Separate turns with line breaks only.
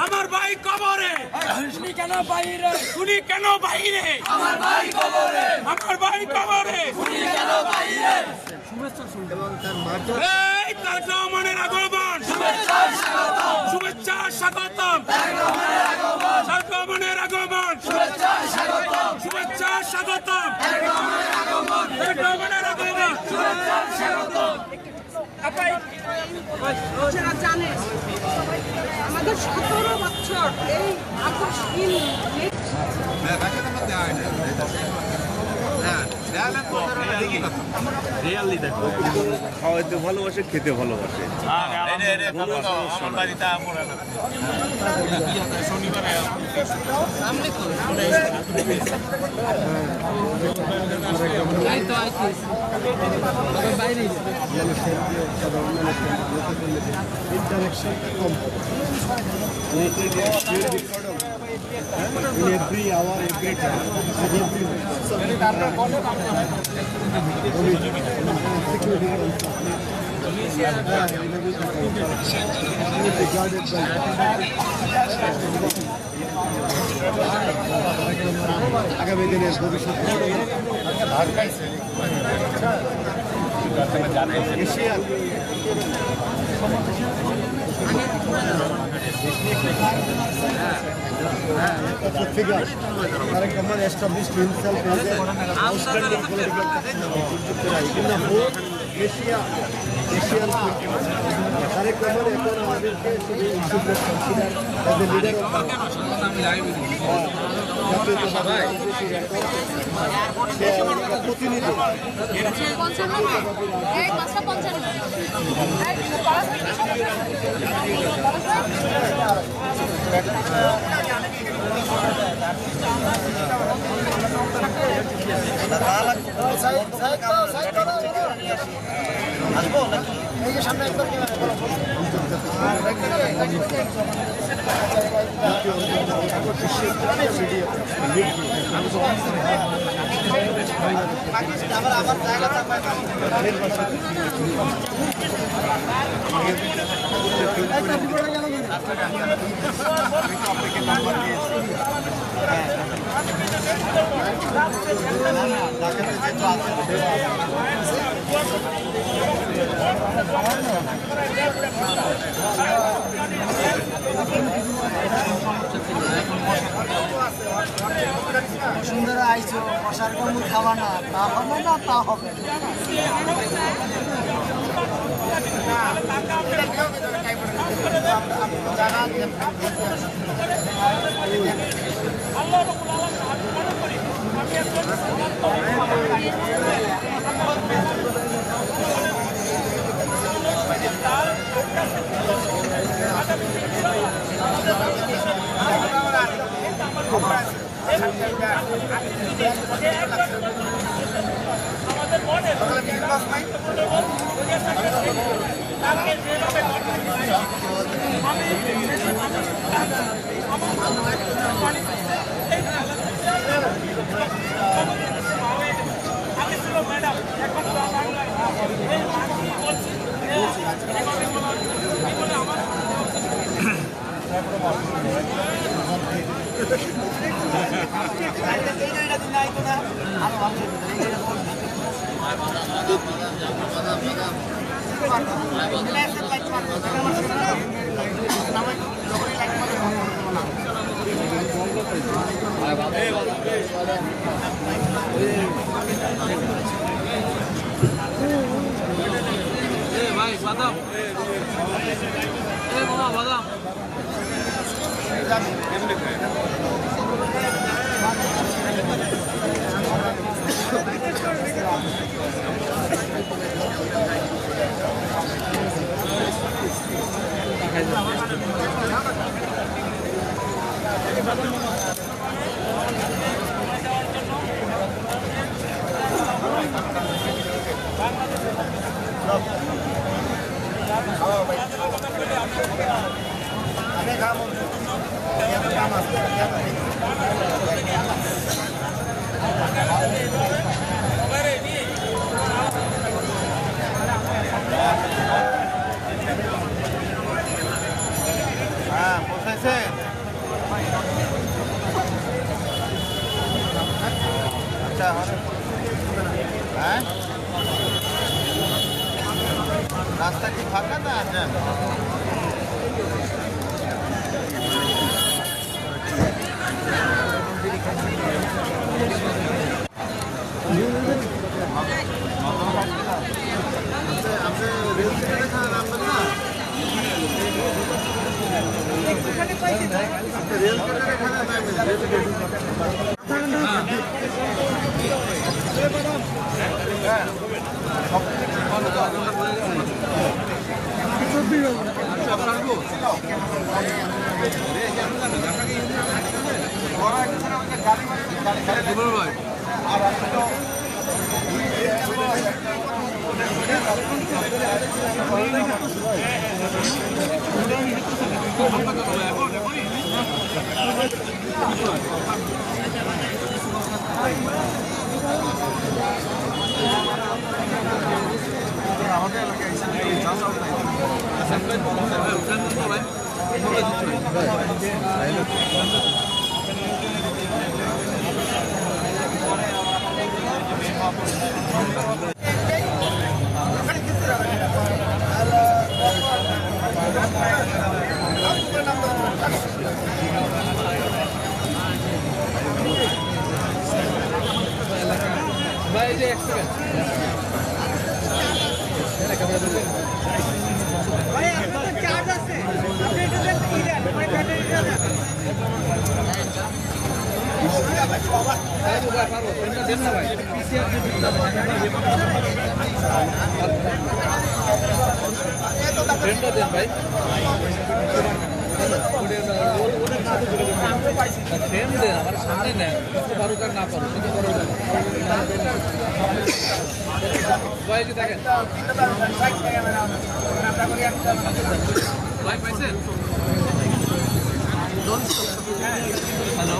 আমার ভাই কবরে শুনি কেন বাইরে শুনি কেন বাইরে আমার ভাই কবরে আমার ভাই কবরে শুনি কেন বাইরে এই তারেক রহমানের আগমন শুভেচ্ছা স্বাগতম তারেক রহমানের আগমন শুভেচ্ছা স্বাগতম তারেক রহমানের আগমন শুভেচ্ছা স্বাগতম
যারা জানে আমাদের 17 বছর এই আকস্মিক
খাওয়াইতে ভালোবাসে, খেতে ভালোবাসে।
In every hour, every time, আগামী দিনের ভবিষ্যৎ Asian figure. Tareq Rahman established himself as an outstanding political personality in the whole Asian. Tareq Rahman এখন আমাদেরকে শুধু ইস্যুকে consider as a leader of প্রতিনিধি সামনে একদম আবার জায়গা সুন্দর আইছো মশার কমু খাওয়া না তা হবে না তা হবে ম্যাডাম
ভাই বাদাম মামা বাদাম
হ্যাঁ পৌঁছাইছে আচ্ছা হ্যাঁ রাস্তা কি ফাঁকা না আচ্ছা আপনি রেল স্টেশনে নামবেন না রেল স্টেশনে এখানে আমাদের এলাকায়
ভাই যে এক সেকেন্ড
ভাই আপনাদের চার্জ আছে আপনি এটা দেন কি দেন মানে ব্যাটারিটা দেন
ভাই ফ্রেম দেন আমার সামনে নেন বুঝতে পারুক আর না পারুক কিন্তু করো ভাই দেখেন ভাই পাইছেন হ্যালো